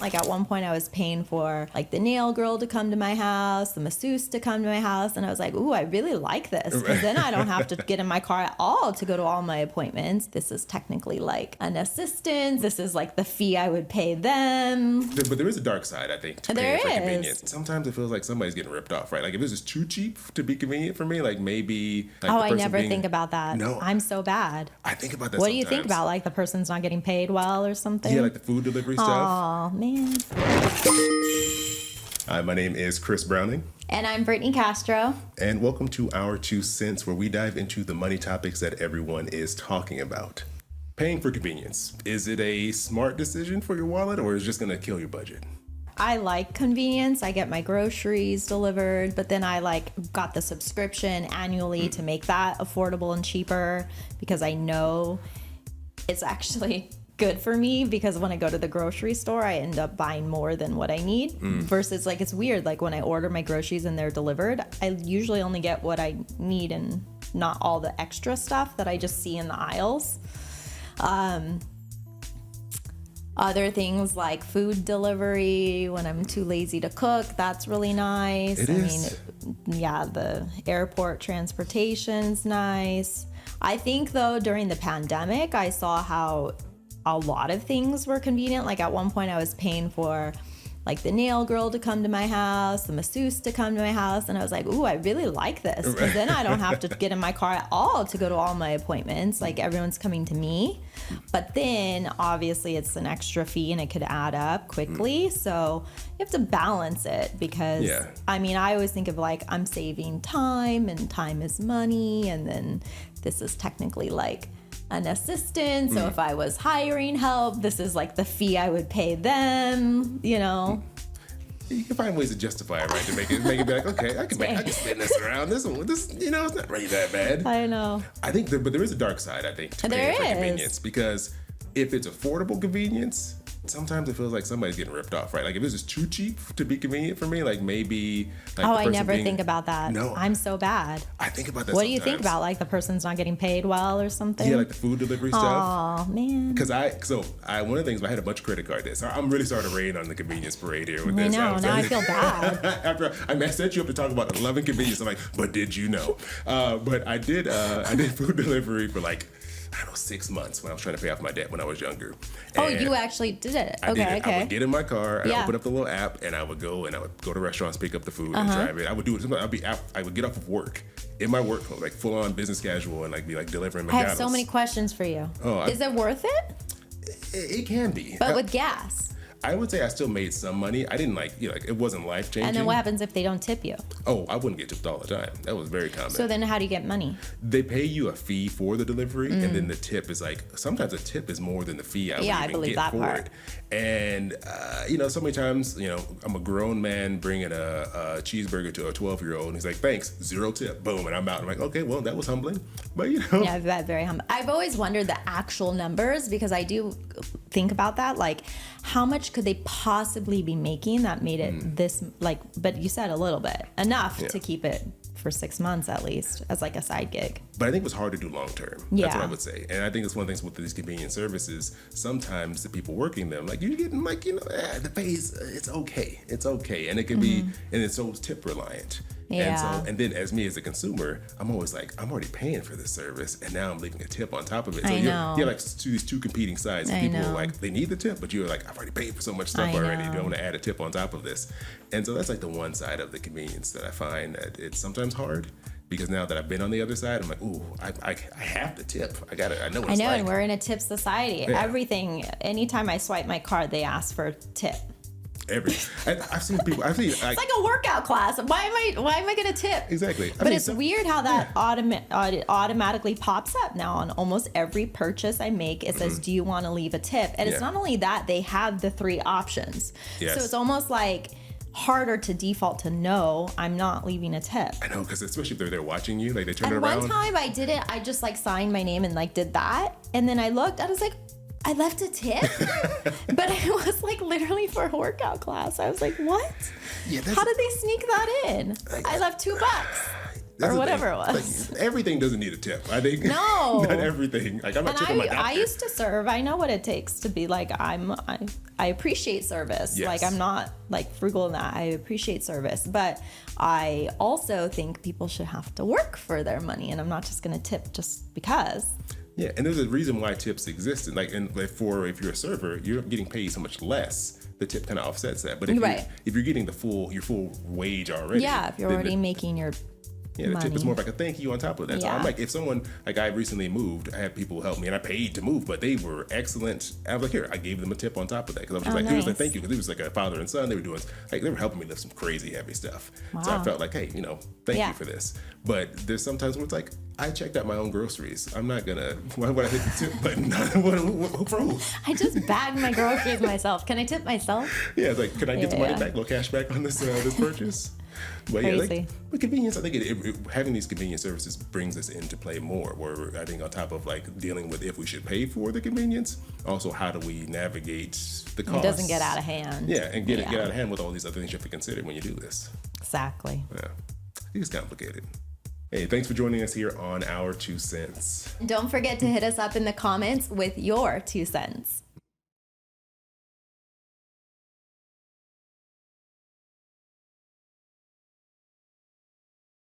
Like at one point I was paying for like the nail girl to come to my house, the masseuse to come to my house. And I was like, ooh, I really like this. Because then I don't have to get in my car at all to go to all my appointments. This is technically like an assistant. This is like the fee I would pay them. But there is a dark side, I think, to paying for convenience. Sometimes it feels like somebody's getting ripped off, right? Like if this is too cheap to be convenient for me, like maybe... Like I never think about that. No. I'm so bad. I think about that What sometimes. do you think about? Like the person's not getting paid well or something? Yeah, like the food delivery stuff. Oh, man. Hi, my name is Chris Browning. And I'm Brittney Castro. And welcome to Our 2 Cents, where we dive into the money topics that everyone is talking about. Paying for convenience. Is it a smart decision for your wallet, or is it just going to kill your budget? I like convenience. I get my groceries delivered, but then I got the subscription annually to make that affordable and cheaper because I know it's actually good for me, because when I go to the grocery store, I end up buying more than what I need versus like, it's weird. Like when I order my groceries and they're delivered, I usually only get what I need and not all the extra stuff that I just see in the aisles. Other things like food delivery when I'm too lazy to cook, that's really nice. It is. Yeah, the airport transportation's nice. I think though, during the pandemic, I saw how a lot of things were convenient. Like at one point I was paying for like the nail girl to come to my house, the masseuse to come to my house. And I was like, ooh, I really like this. Because then I don't have to get in my car at all to go to all my appointments. Like everyone's coming to me. But then obviously it's an extra fee and it could add up quickly. So you have to balance it because, I mean, I always think of like, I'm saving time and time is money. And then this is technically like an assistant. So if I was hiring help, this is like the fee I would pay them, you know. You can find ways to justify it, right? To make it be like, okay, I can spin this around. This, you know, it's not really that bad. I know. I think, but there is a dark side, I think, to paying for convenience, because if it's affordable convenience, sometimes it feels like somebody's getting ripped off, right? Like if this is too cheap to be convenient for me, like maybe... Like I never think about that. No. I'm so bad. I think about that What sometimes. do you think about? Like the person's not getting paid well or something? Yeah, like the food delivery stuff. Oh, man. Because one of the things, I had a bunch of credit card debts. I'm really starting to rain on the convenience parade here with this. I know, now I feel bad. After I set you up to talk about loving convenience, I'm like, but did you know? But I did food delivery for like, I don't know, 6 months when I was trying to pay off my debt when I was younger. And you actually did it. I did it. Okay. I would get in my car and I would put up the little app and I would go to restaurants, pick up the food and drive it. I would do it. Sometimes I would get off of work in my work, like full on business casual, and like be like delivering McDonald's. I have so many questions for you. Is it worth it? It can be. But with gas. I would say I still made some money. I didn't it wasn't life changing. And then what happens if they don't tip you? Oh, I wouldn't get tipped all the time. That was very common. So then how do you get money? They pay you a fee for the delivery, and then the tip is like, sometimes a tip is more than the fee I would even get for it. And, so many times, I'm a grown man bringing a cheeseburger to a 12-year-old, and he's like, thanks, 0 tip, boom, and I'm out. I'm like, okay, well, that was humbling. But, Yeah, that's very humbling. I've always wondered the actual numbers, because I do think about that. Like, how much could they possibly be making that made it this, but you said a little bit, enough to keep it for 6 months at least as like a side gig. But I think it was hard to do long term. That's what I would say. And I think it's one of the things with these convenience services, sometimes the people working them, like you're getting the pay it's okay. It's okay. And it can be, and it's so tip reliant. Yeah. And then as me as a consumer, I'm always like, I'm already paying for this service and now I'm leaving a tip on top of it. So you're like these two competing sides. People are like, they need the tip, but you're like, I've already paid for so much stuff already. You don't want to add a tip on top of this. And so that's like the one side of the convenience that I find that it's sometimes hard. Because now that I've been on the other side, I'm like, ooh, I have to tip. I know what it's like. I know, and we're in a tip society. Yeah. Everything, anytime I swipe my card, they ask for a tip. I've seen people. It's like a workout class. Why am I gonna tip? Exactly. But it's weird how that automatically pops up now on almost every purchase I make. It says, "Do you want to leave a tip?" And it's not only that, they have the 3 options. Yes. So it's almost like harder to default to no, I'm not leaving a tip. I know, because especially if they're there watching you, like they turn around. And one time I did it. I just signed my name and did that, and then I looked. I was like, I left a tip, but it was literally for a workout class. I was like, what? Yeah, how did they sneak that in? I left $2. or whatever it was. Like, everything doesn't need a tip. I think no, not everything. Like I'm not tipping my doctor. I used to serve. I know what it takes to be like I appreciate service. Yes. Like I'm not like frugal in that. I appreciate service, but I also think people should have to work for their money, and I'm not just going to tip just because. Yeah, and there's a reason why tips exist. And like, if you're a server, you're getting paid so much less. The tip kind of offsets that. But if you're getting your full wage already, if you're already making your the tip is more like a thank you on top of that. So I'm like, if someone, like I recently moved, I had people help me and I paid to move, but they were excellent. I was like, here, I gave them a tip on top of that. Cause I was just it was like, thank you. Cause it was like a father and son. They were helping me lift some crazy heavy stuff. Wow. So I felt like, hey, thank you for this. But there's sometimes where it's like, I checked out my own groceries. I'm not gonna, why would I hit the tip button? For who? I just bagged my groceries myself. Can I tip myself? Yeah, it's like, can I get the money back, little cash back on this purchase? But crazy. But convenience, I think having these convenience services brings us into play more, where I think on top of like dealing with if we should pay for the convenience, also how do we navigate the cost? It doesn't get out of hand. Yeah, and get out of hand with all these other things you have to consider when you do this. Exactly. Yeah, I think it's complicated. Hey, thanks for joining us here on Our 2 Cents. Don't forget to hit us up in the comments with your 2 cents.